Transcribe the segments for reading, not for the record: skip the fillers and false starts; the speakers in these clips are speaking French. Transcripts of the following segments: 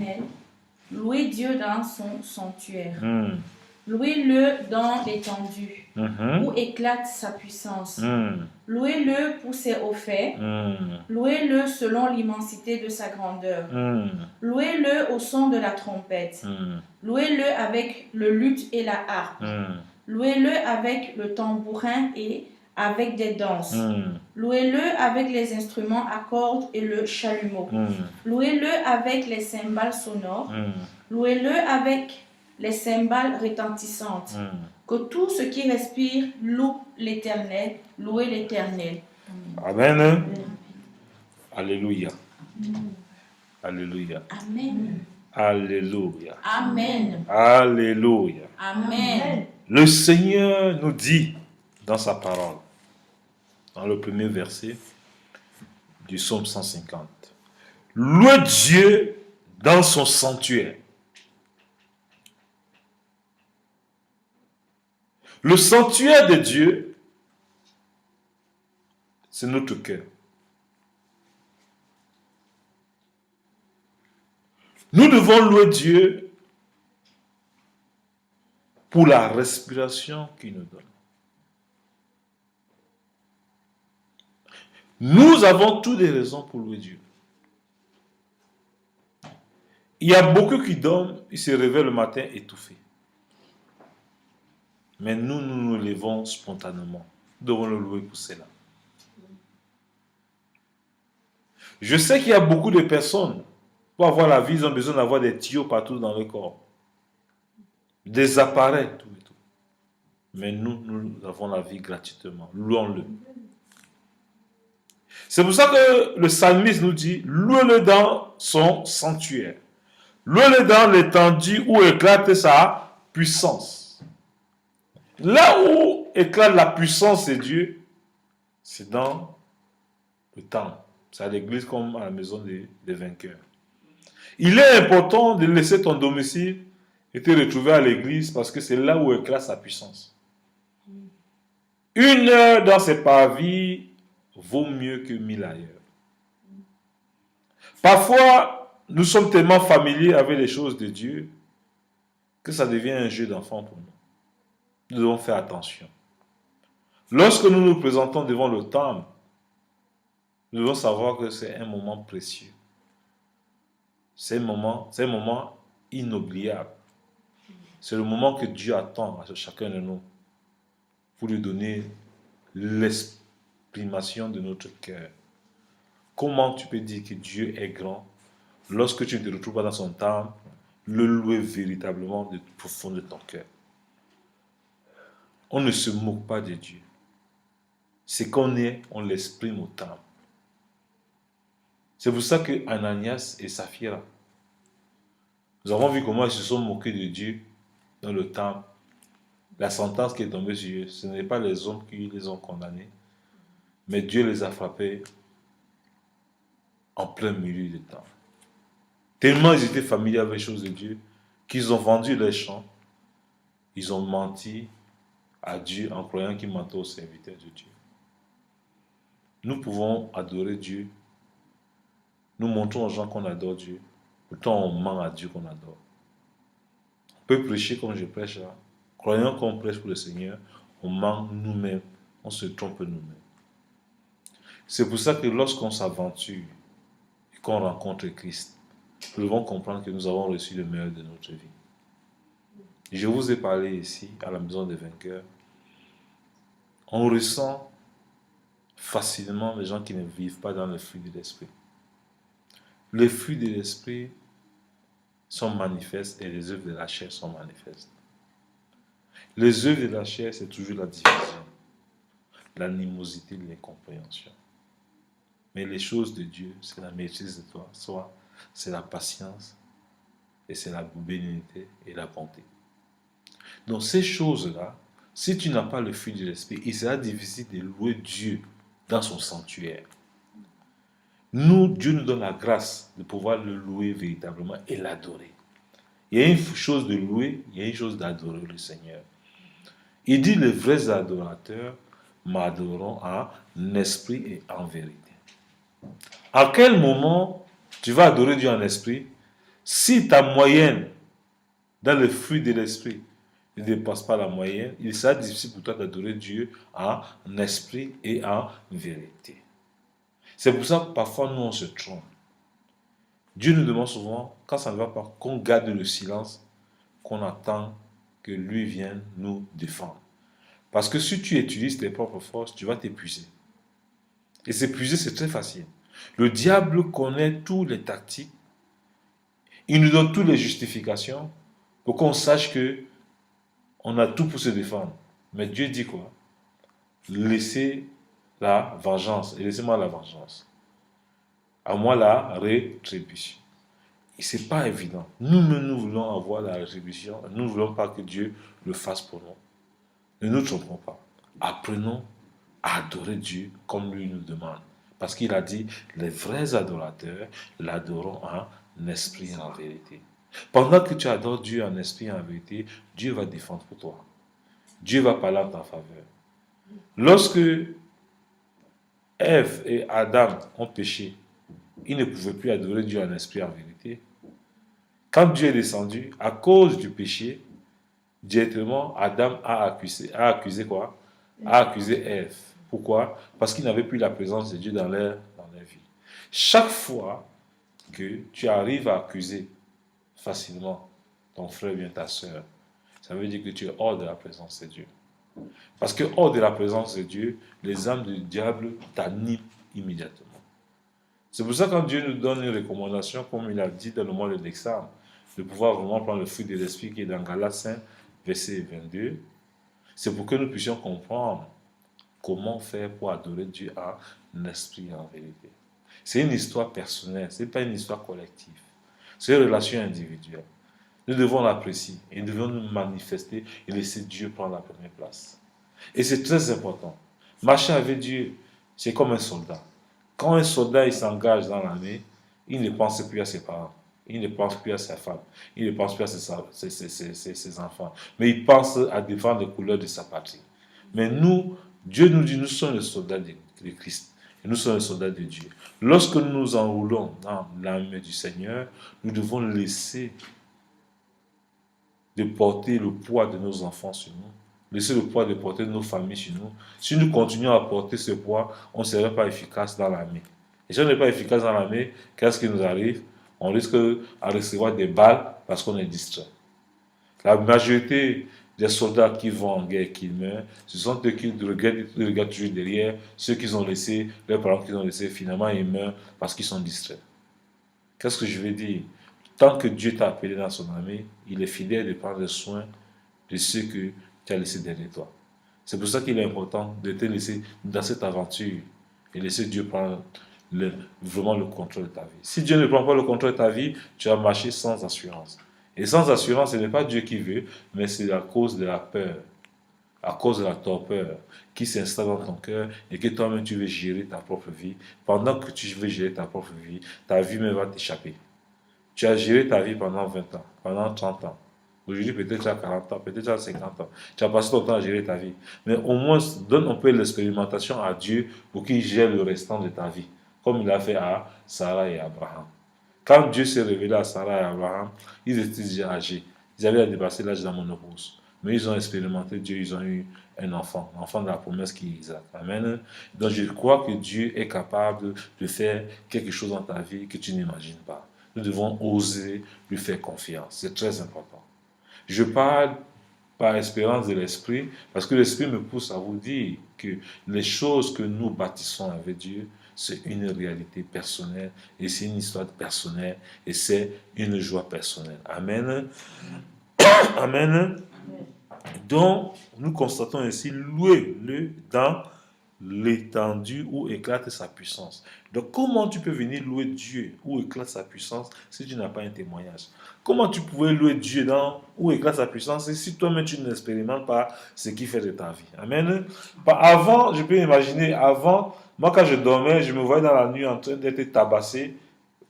l'éternel, louez Dieu dans son sanctuaire. Louez-le dans l'étendue, où éclate sa puissance. Louez-le pour ses hauts faits. Louez-le selon l'immensité de sa grandeur. Louez-le au son de la trompette. Louez-le avec le luth et la harpe. Louez-le avec le tambourin et avec des danses. Louez-le avec les instruments à cordes et le chalumeau. Louez-le avec les cymbales sonores. Louez-le avec les cymbales retentissantes. Que tout ce qui respire loue l'Éternel. Louez l'Éternel. Amen. Alléluia. Alléluia. Amen. Alléluia. Amen. Alléluia. Amen. Le Seigneur nous dit dans sa parole, dans le premier verset du psaume 150, louez Dieu dans son sanctuaire. Le sanctuaire de Dieu, c'est notre cœur. Nous devons louer Dieu pour la respiration qu'il nous donne. Nous avons toutes les raisons pour louer Dieu. Il y a beaucoup qui dorment, ils se réveillent le matin étouffés. Mais nous nous levons spontanément. Nous devons le louer pour cela. Je sais qu'il y a beaucoup de personnes, pour avoir la vie, ils ont besoin d'avoir des tuyaux partout dans le corps. Des appareils, tout et tout. Mais nous avons la vie gratuitement. Louons-le. C'est pour ça que le psalmiste nous dit, louez-le dans son sanctuaire. Louez-le dans l'étendue où éclate sa puissance. Là où éclate la puissance de Dieu, c'est dans le temple. C'est à l'église comme à la maison des vainqueurs. Il est important de laisser ton domicile et te retrouver à l'église parce que c'est là où éclate sa puissance. 1 heure dans ses parvis vaut mieux que 1000 ailleurs. Parfois, nous sommes tellement familiers avec les choses de Dieu que ça devient un jeu d'enfant pour nous. Nous devons faire attention. Lorsque nous nous présentons devant le temple, nous devons savoir que c'est un moment précieux. C'est un moment inoubliable. C'est le moment que Dieu attend à chacun de nous pour lui donner l'exprimation de notre cœur. Comment tu peux dire que Dieu est grand lorsque tu ne te retrouves pas dans son temple, le louer véritablement du profond de ton cœur? On ne se moque pas de Dieu. Ce qu'on est, on l'exprime au temple. C'est pour ça que Ananias et Saphira, nous avons vu comment ils se sont moqués de Dieu dans le temple. La sentence qui est tombée sur eux, ce n'est pas les hommes qui les ont condamnés, mais Dieu les a frappés en plein milieu du temple. Tellement ils étaient familiers avec les choses de Dieu, qu'ils ont vendu leurs champs, ils ont menti à Dieu en croyant qu'ils mentaient aux serviteurs de Dieu. Nous pouvons adorer Dieu. Nous montrons aux gens qu'on adore Dieu. Pourtant, on ment à Dieu qu'on adore. On peut prêcher comme je prêche là. Croyant qu'on prêche pour le Seigneur, on ment nous-mêmes. On se trompe nous-mêmes. C'est pour ça que lorsqu'on s'aventure et qu'on rencontre Christ, nous devons comprendre que nous avons reçu le meilleur de notre vie. Je vous ai parlé ici, à la maison des vainqueurs. On ressent facilement les gens qui ne vivent pas dans le fruit de l'esprit. Les fruits de l'esprit sont manifestes et les œuvres de la chair sont manifestes. Les œuvres de la chair, c'est toujours la division, l'animosité, l'incompréhension. Mais les choses de Dieu, c'est la maîtrise de toi, soit c'est la patience, et c'est la bénignité et la bonté. Donc ces choses-là, si tu n'as pas le fruit de l'esprit, il sera difficile de louer Dieu dans son sanctuaire. Nous, Dieu nous donne la grâce de pouvoir le louer véritablement et l'adorer. Il y a une chose de louer, il y a une chose d'adorer le Seigneur. Il dit, les vrais adorateurs m'adoreront en esprit et en vérité. À quel moment tu vas adorer Dieu en esprit? Si ta moyenne dans le fruit de l'esprit ne dépasse pas la moyenne, il sera difficile pour toi d'adorer Dieu en esprit et en vérité. C'est pour ça que parfois nous on se trompe. Dieu nous demande souvent, quand ça ne va pas, qu'on garde le silence, qu'on attend que lui vienne nous défendre. Parce que si tu utilises tes propres forces, tu vas t'épuiser. Et s'épuiser, c'est très facile. Le diable connaît toutes les tactiques. Il nous donne toutes les justifications pour qu'on sache que on a tout pour se défendre. Mais Dieu dit quoi? Laissez la vengeance. Et laissez-moi la vengeance. À moi la rétribution. Et ce n'est pas évident. Nous voulons avoir la rétribution. Nous ne voulons pas que Dieu le fasse pour nous. Ne nous trompons pas. Apprenons à adorer Dieu comme lui nous demande. Parce qu'il a dit, les vrais adorateurs l'adoreront en esprit et en vérité. Pendant que tu adores Dieu en esprit et en vérité, Dieu va défendre pour toi. Dieu va parler en ta faveur. Lorsque Ève et Adam ont péché, ils ne pouvaient plus adorer Dieu en esprit et en vérité. Quand Dieu est descendu, à cause du péché, directement, Adam a accusé quoi? A accusé Ève. Pourquoi? Parce qu'il n'avait plus la présence de Dieu dans leur vie. Chaque fois que tu arrives à accuser facilement ton frère ou bien ta soeur, ça veut dire que tu es hors de la présence de Dieu. Parce que hors de la présence de Dieu, les âmes du diable t'animent immédiatement. C'est pour ça que quand Dieu nous donne une recommandation, comme il a dit dans le mois de l'examen, de pouvoir vraiment prendre le fruit de l'esprit qui est dans Galates 5, verset 22, c'est pour que nous puissions comprendre comment faire pour adorer Dieu en esprit et en vérité. C'est une histoire personnelle, ce n'est pas une histoire collective. C'est une relation individuelle. Nous devons l'apprécier et nous devons nous manifester et laisser Dieu prendre la première place. Et c'est très important. Marcher avec Dieu, c'est comme un soldat. Quand un soldat il s'engage dans l'armée, il ne pense plus à ses parents, il ne pense plus à sa femme, il ne pense plus à ses enfants, mais il pense à défendre les couleurs de sa patrie. Mais nous, Dieu nous dit, nous sommes les soldats de Christ. Et nous sommes les soldats de Dieu. Lorsque nous nous enroulons dans l'armée du Seigneur, nous devons laisser de porter le poids de nos enfants sur nous, laisser le poids de porter nos familles sur nous. Si nous continuons à porter ce poids, on ne serait pas efficace dans l'armée. Et si on n'est pas efficace dans l'armée, qu'est-ce qui nous arrive? On risque à recevoir des balles parce qu'on est distrait. La majorité des soldats qui vont en guerre et qui meurent, ce sont ceux qui regardent toujours derrière, ceux qu'ils ont laissés, leurs parents qu'ils ont laissés, finalement ils meurent parce qu'ils sont distraits. Qu'est-ce que je veux dire? Tant que Dieu t'a appelé dans son armée, il est fidèle de prendre soin de ceux que tu as laissés derrière toi. C'est pour ça qu'il est important de te laisser dans cette aventure et laisser Dieu prendre vraiment le contrôle de ta vie. Si Dieu ne prend pas le contrôle de ta vie, tu vas marcher sans assurance. Et sans assurance, ce n'est pas Dieu qui veut, mais c'est à cause de la peur, à cause de la torpeur qui s'installe dans ton cœur et que toi-même tu veux gérer ta propre vie. Pendant que tu veux gérer ta propre vie, ta vie même va t'échapper. Tu as géré ta vie pendant 20 ans, pendant 30 ans. Aujourd'hui, peut-être tu as 40 ans, peut-être tu as 50 ans. Tu as passé ton temps à gérer ta vie. Mais au moins, donne un peu l'expérimentation à Dieu pour qu'il gère le restant de ta vie, comme il a fait à Sarah et Abraham. Quand Dieu s'est révélé à Sarah et Abraham, ils étaient déjà âgés. Ils avaient dépassé l'âge de la ménopause. Mais ils ont expérimenté Dieu, ils ont eu un enfant, l'enfant de la promesse qui est Isaac. Amen. Donc je crois que Dieu est capable de faire quelque chose dans ta vie que tu n'imagines pas. Nous devons oser lui faire confiance. C'est très important. Je parle par expérience de l'esprit, parce que l'esprit me pousse à vous dire que les choses que nous bâtissons avec Dieu, c'est une réalité personnelle, et c'est une histoire personnelle, et c'est une joie personnelle. Amen. Amen. Donc, nous constatons ainsi, louez-le dans l'étendue où éclate sa puissance. Donc, comment tu peux venir louer Dieu où éclate sa puissance si tu n'as pas un témoignage? Comment tu pouvais louer Dieu dans où éclate sa puissance si toi-même tu n'expérimentes pas ce qu'il fait de ta vie? Amen. Avant, je peux imaginer, avant, moi quand je dormais, je me voyais dans la nuit en train d'être tabassé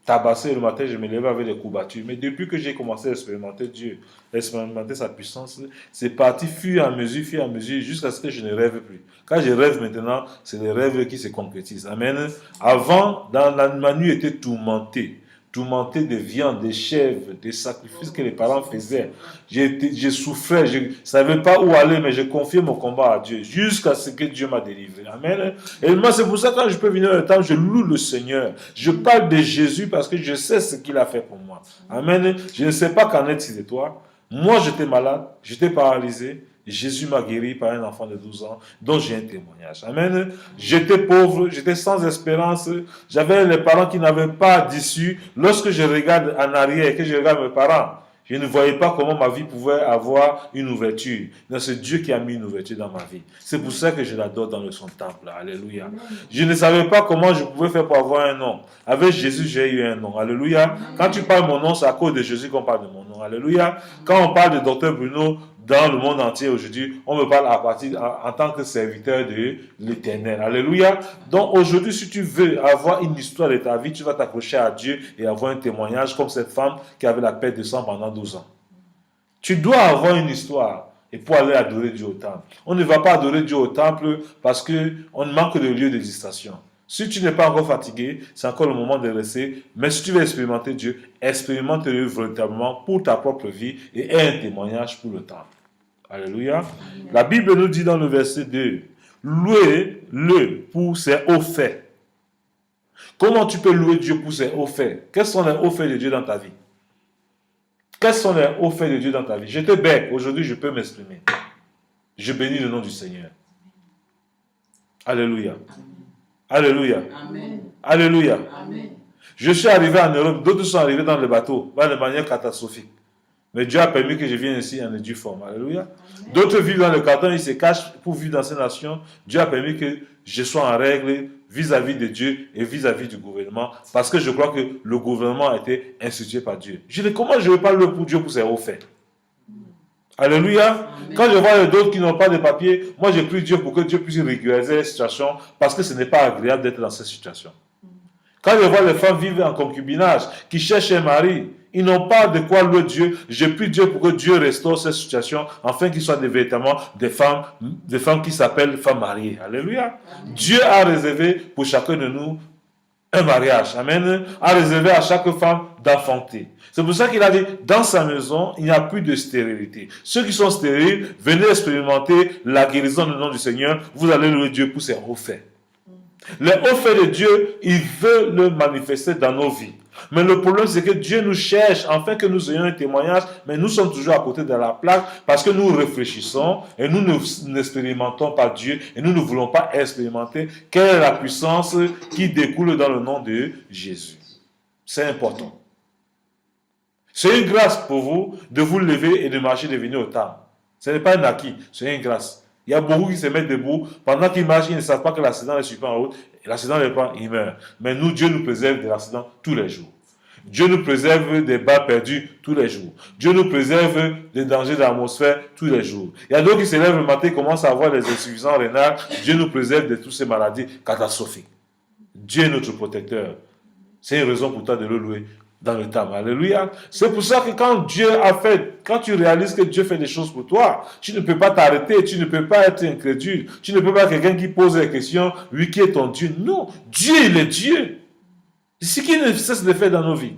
le matin, je me levais avec des courbatures. Mais depuis que j'ai commencé à expérimenter Dieu, à expérimenter sa puissance, c'est parti fur et à mesure, jusqu'à ce que je ne rêve plus. Quand je rêve maintenant, c'est les rêves qui se concrétisent. Amen. Avant, ma nuit était tourmentée tourmenté des viandes, des chèvres, des sacrifices que les parents faisaient. J'ai souffert, je ne savais pas où aller, mais j'ai confié mon combat à Dieu jusqu'à ce que Dieu m'a délivré. Amen. Et moi, c'est pour ça que quand je peux venir le temps, je loue le Seigneur. Je parle de Jésus parce que je sais ce qu'il a fait pour moi. Amen. Je ne sais pas qu'en est-il de toi. Moi, j'étais malade, j'étais paralysé. Jésus m'a guéri par un enfant de 12 ans, dont j'ai un témoignage. Amen. J'étais pauvre, j'étais sans espérance. J'avais les parents qui n'avaient pas d'issue. Lorsque je regarde en arrière et que je regarde mes parents, je ne voyais pas comment ma vie pouvait avoir une ouverture. C'est Dieu qui a mis une ouverture dans ma vie. C'est pour ça que je l'adore dans son temple. Alléluia. Je ne savais pas comment je pouvais faire pour avoir un nom. Avec Jésus, j'ai eu un nom. Alléluia. Quand tu parles mon nom, c'est à cause de Jésus qu'on parle de mon nom. Alléluia. Quand on parle de Dr Bruno, dans le monde entier aujourd'hui, on me parle en tant que serviteur de l'Éternel. Alléluia. Donc aujourd'hui, si tu veux avoir une histoire de ta vie, tu vas t'accrocher à Dieu et avoir un témoignage comme cette femme qui avait la perte de sang pendant 12 ans. Tu dois avoir une histoire et pour aller adorer Dieu au temple. On ne va pas adorer Dieu au temple parce qu'on manque de lieu de distraction. Si tu n'es pas encore fatigué, c'est encore le moment de rester. Mais si tu veux expérimenter Dieu, expérimente-le véritablement pour ta propre vie et aie un témoignage pour le temple. Alléluia. Amen. La Bible nous dit dans le verset 2, louez-le pour ses hauts faits. Comment tu peux louer Dieu pour ses hauts faits? Quels sont les hauts faits de Dieu dans ta vie? Quels sont les hauts faits de Dieu dans ta vie? Je te bec, aujourd'hui je peux m'exprimer. Je bénis le nom du Seigneur. Alléluia. Alléluia. Amen. Alléluia. Amen. Je suis arrivé en Europe, d'autres sont arrivés dans le bateau, de manière catastrophique. Mais Dieu a permis que je vienne ici en due forme. Alléluia. D'autres vivent dans le carton, ils se cachent pour vivre dans ces nations. Dieu a permis que je sois en règle vis-à-vis de Dieu et vis-à-vis du gouvernement. Parce que je crois que le gouvernement a été institué par Dieu. Je dis, comment je ne vais pas louer pour Dieu pour ses hauts faits? Alléluia. Amen. Quand je vois d'autres qui n'ont pas de papier, moi je prie Dieu pour que Dieu puisse régulariser les situations parce que ce n'est pas agréable d'être dans cette situation. Quand je vois les femmes vivre en concubinage, qui cherchent un mari, ils n'ont pas de quoi louer Dieu. Je prie Dieu pour que Dieu restaure cette situation, afin qu'ils soient véritablement des femmes qui s'appellent femmes mariées. Alléluia. Amen. Dieu a réservé pour chacun de nous un mariage. Amen. A réservé à chaque femme d'enfanter. C'est pour ça qu'il a dit, dans sa maison, il n'y a plus de stérilité. Ceux qui sont stériles, venez expérimenter la guérison du nom du Seigneur. Vous allez louer Dieu pour ses hauts faits. Les hauts faits de Dieu, il veut le manifester dans nos vies. Mais le problème, c'est que Dieu nous cherche afin que nous ayons un témoignage, mais nous sommes toujours à côté de la plaque parce que nous réfléchissons et nous n'expérimentons pas Dieu et nous ne voulons pas expérimenter quelle est la puissance qui découle dans le nom de Jésus. C'est important. C'est une grâce pour vous de vous lever et de marcher, de venir au temple. Ce n'est pas un acquis, c'est une grâce. Il y a beaucoup qui se mettent debout. Pendant qu'ils marchent, ils ne savent pas que l'accident est super en route. Et l'accident n'est pas, ils meurent. Mais nous, Dieu nous préserve de l'accident tous les jours. Dieu nous préserve des balles perdues tous les jours. Dieu nous préserve des dangers de l'atmosphère tous les jours. Il y a d'autres qui se lèvent le matin et commencent à avoir des insuffisances rénales. Dieu nous préserve de toutes ces maladies catastrophiques. Dieu est notre protecteur. C'est une raison pour toi de le louer dans le temple. Alléluia. C'est pour ça que quand tu réalises que Dieu fait des choses pour toi, tu ne peux pas t'arrêter, tu ne peux pas être incrédule, tu ne peux pas être quelqu'un qui pose des questions, lui qui est ton Dieu. Non, Dieu, il est Dieu. C'est ce qu'il ne cesse de faire dans nos vies.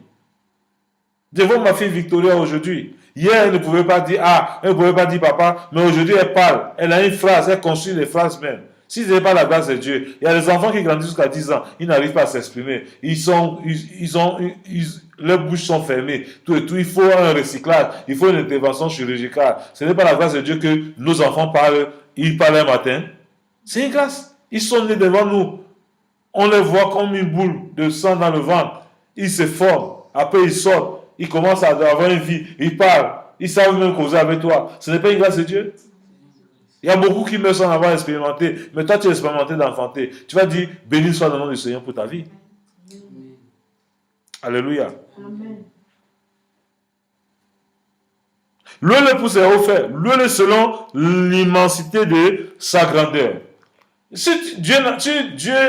Devant ma fille Victoria aujourd'hui, hier elle ne pouvait pas dire elle ne pouvait pas dire papa, mais aujourd'hui elle parle, elle a une phrase, elle construit les phrases même. Si ce n'est pas la grâce de Dieu, il y a des enfants qui grandissent jusqu'à 10 ans, ils n'arrivent pas à s'exprimer. Leurs bouches sont fermées. Tout et tout. Il faut un recyclage. Il faut une intervention chirurgicale. Ce n'est pas la grâce de Dieu que nos enfants parlent. Ils parlent un matin. C'est une grâce. Ils sont nés devant nous. On les voit comme une boule de sang dans le ventre. Ils se forment. Après, ils sortent. Ils commencent à avoir une vie. Ils parlent. Ils savent même causer avec toi. Ce n'est pas une grâce de Dieu? Il y a beaucoup qui meurent sans avoir expérimenté. Mais toi, tu as expérimenté d'enfanter. Tu vas dire, béni soit le nom du Seigneur pour ta vie. Alléluia. Amen. Louez-le pour ses hauts faits. Louez-le selon l'immensité de sa grandeur. Si Dieu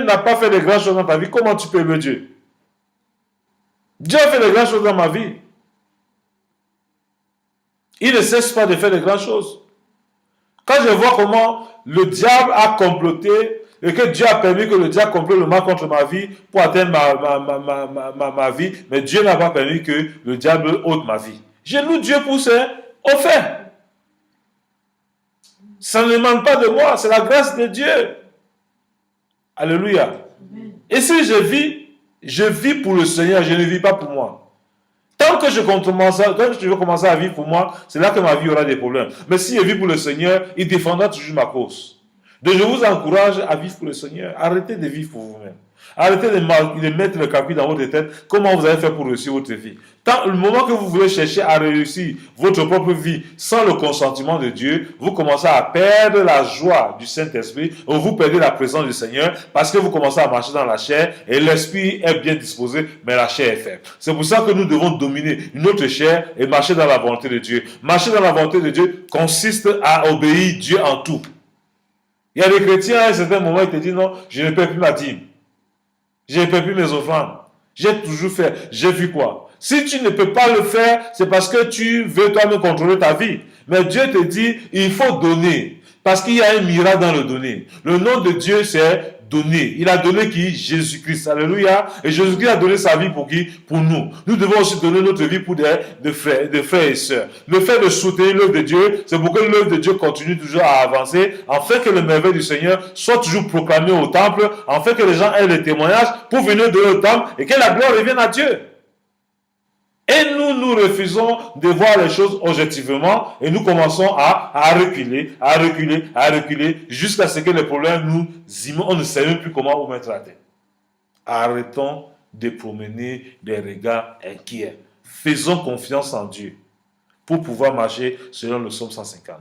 n'a pas fait de grandes choses dans ta vie, comment tu peux louer Dieu? Dieu a fait de grandes choses dans ma vie. Il ne cesse pas de faire de grandes choses. Quand je vois comment le diable a comploté, et que Dieu a permis que le diable complète le mal contre ma vie pour atteindre ma vie, mais Dieu n'a pas permis que le diable ôte ma vie. Je loue Dieu pour ses offerts. Ça ne demande pas de moi, c'est la grâce de Dieu. Alléluia. Et si je vis pour le Seigneur, je ne vis pas pour moi. Tant que je veux commencer à vivre pour moi, c'est là que ma vie aura des problèmes. Mais si je vis pour le Seigneur, il défendra toujours ma cause. Donc je vous encourage à vivre pour le Seigneur. Arrêtez de vivre pour vous-même. Arrêtez de mettre le calcul dans votre tête. Comment vous allez faire pour réussir votre vie? Le moment que vous voulez chercher à réussir votre propre vie sans le consentement de Dieu, vous commencez à perdre la joie du Saint-Esprit, ou vous perdez la présence du Seigneur parce que vous commencez à marcher dans la chair et l'esprit est bien disposé, mais la chair est faible. C'est pour ça que nous devons dominer notre chair et marcher dans la volonté de Dieu. Marcher dans la volonté de Dieu consiste à obéir Dieu en tout. Il y a des chrétiens à un certain moment, ils te disent non, je ne paie plus ma dîme. Je ne paie plus mes offrandes. J'ai toujours fait. J'ai vu quoi? Si tu ne peux pas le faire, c'est parce que tu veux toi-même contrôler ta vie. Mais Dieu te dit, il faut donner. Parce qu'il y a un miracle dans le donner. Le nom de Dieu, c'est donner. Il a donné qui? Jésus-Christ. Alléluia. Et Jésus-Christ a donné sa vie pour qui? Pour nous. Nous devons aussi donner notre vie pour des frères et sœurs. Le fait de soutenir l'œuvre de Dieu, c'est pour que l'œuvre de Dieu continue toujours à avancer, afin que le merveille du Seigneur soit toujours proclamé au temple, afin que les gens aient le témoignage pour venir de au temple et que la gloire revienne à Dieu. Et nous refusons de voir les choses objectivement et nous commençons à reculer jusqu'à ce que les problèmes on ne sait même plus comment vous mettre à terre. Arrêtons de promener des regards inquiets. Faisons confiance en Dieu pour pouvoir marcher selon le psaume 150.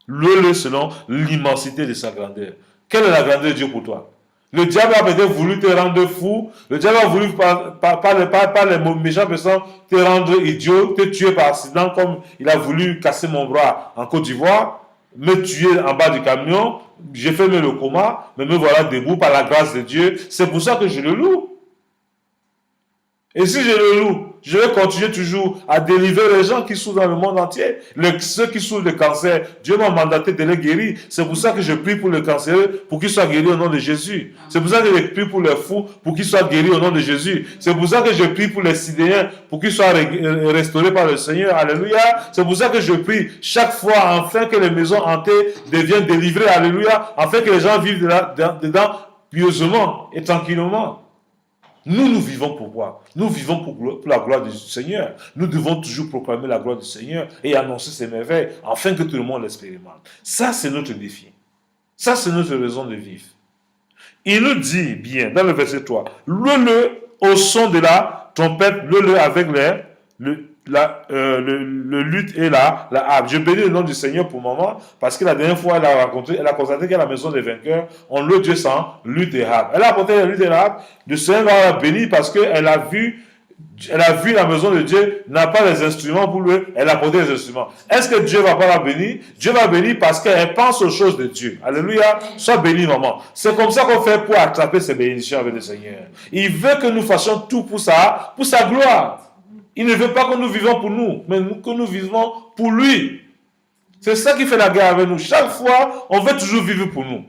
Le selon l'immensité de sa grandeur. Quelle est la grandeur de Dieu pour toi? Le diable a peut-être voulu te rendre fou. Le diable a voulu, par les méchants personnes, te rendre idiot, te tuer par accident, comme il a voulu casser mon bras en Côte d'Ivoire, me tuer en bas du camion. J'ai fait le coma, mais me voilà debout par la grâce de Dieu. C'est pour ça que je le loue. Et si je le loue, je vais continuer toujours à délivrer les gens qui souffrent dans le monde entier. Ceux qui souffrent de cancer, Dieu m'a mandaté de les guérir. C'est pour ça que je prie pour le cancéreux, pour qu'ils soient guéris au nom de Jésus. C'est pour ça que je prie pour les fous, pour qu'ils soient guéris au nom de Jésus. C'est pour ça que je prie pour les sidéens, pour qu'ils soient restaurés par le Seigneur. Alléluia. C'est pour ça que je prie chaque fois, afin que les maisons hantées deviennent délivrées. Alléluia. Afin que les gens vivent dedans pieusement et tranquillement. Nous vivons pour quoi? Nous vivons pour la gloire du Seigneur. Nous devons toujours proclamer la gloire du Seigneur et annoncer ses merveilles afin que tout le monde l'expérimente. Ça, c'est notre défi. Ça, c'est notre raison de vivre. Il nous dit bien dans le verset 3, le au son de la trompette, le avec le luth et la harpe. Je bénis le nom du Seigneur pour le moment, parce que la dernière fois, elle a constaté qu'à la maison des vainqueurs, on loue Dieu sans luth et harpe. Elle a apporté la luth et la harpe. Le Seigneur va la bénir parce qu'elle a vu la maison de Dieu n'a pas les instruments pour lui, elle a apporté les instruments. Est-ce que Dieu va pas la bénir? Dieu va bénir parce qu'elle pense aux choses de Dieu. Alléluia. Sois béni, maman. C'est comme ça qu'on fait pour attraper ces bénédictions avec le Seigneur. Il veut que nous fassions tout pour sa gloire. Il ne veut pas que nous vivions pour nous, mais que nous vivons pour lui. C'est ça qui fait la guerre avec nous. Chaque fois, on veut toujours vivre pour nous.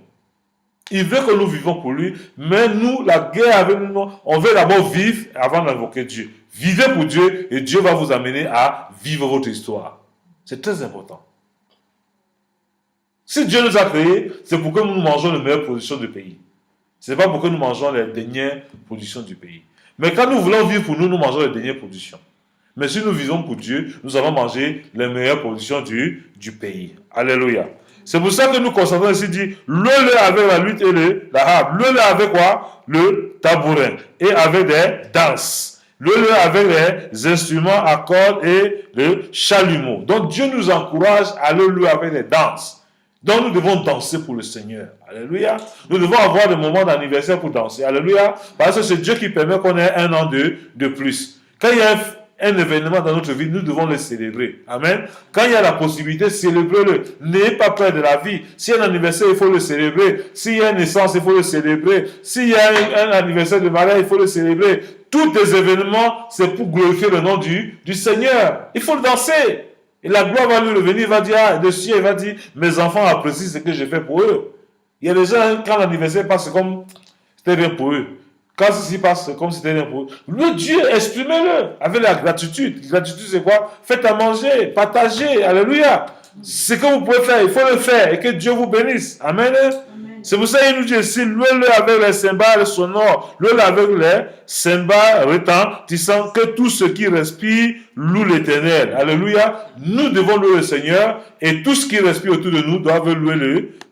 Il veut que nous vivions pour lui, mais nous, la guerre avec nous, on veut d'abord vivre avant d'invoquer Dieu. Vivez pour Dieu et Dieu va vous amener à vivre votre histoire. C'est très important. Si Dieu nous a créés, c'est pour que nous mangeons les meilleures productions du pays. Ce n'est pas pour que nous mangeons les dernières productions du pays. Mais quand nous voulons vivre pour nous, nous mangeons les dernières productions. Mais si nous vivons pour Dieu, nous allons manger les meilleures productions du pays. Alléluia. C'est pour ça que nous constatons ici dit le avec la lutte et la harpe. Le avec quoi? Le tabourin. Et avec des danses. Le avec les instruments à cordes et le chalumeau. Donc Dieu nous encourage à le avec des danses. Donc nous devons danser pour le Seigneur. Alléluia. Nous devons avoir des moments d'anniversaire pour danser. Alléluia. Parce que c'est Dieu qui permet qu'on ait un an de plus. Quand il y a un événement dans notre vie, nous devons le célébrer. Amen. Quand il y a la possibilité, célébrez-le. N'ayez pas peur de la vie. S'il y a un anniversaire, il faut le célébrer. S'il y a une naissance, il faut le célébrer. S'il y a un anniversaire de mariage, il faut le célébrer. Tous les événements, c'est pour glorifier le nom du Seigneur. Il faut le danser. Et la gloire va lui revenir, il va dire, le ciel, il va dire, mes enfants apprécient ce que j'ai fait pour eux. Il y a des gens, quand l'anniversaire passe, c'est comme c'était rien pour eux. Quand ceci passe, c'est comme c'était rien pour eux. Le Dieu, exprimez-le avec la gratitude. La gratitude, c'est quoi? Faites à manger, partagez. Alléluia. Ce que vous pouvez faire, il faut le faire. Et que Dieu vous bénisse. Amen. C'est pour ça qu'il nous dit ici, louez-le avec les cymbales sonores, louez-le avec les cymbales retentissants, que tout ce qui respire loue l'Éternel. Alléluia. Nous devons louer le Seigneur et tout ce qui respire autour de nous doit louer le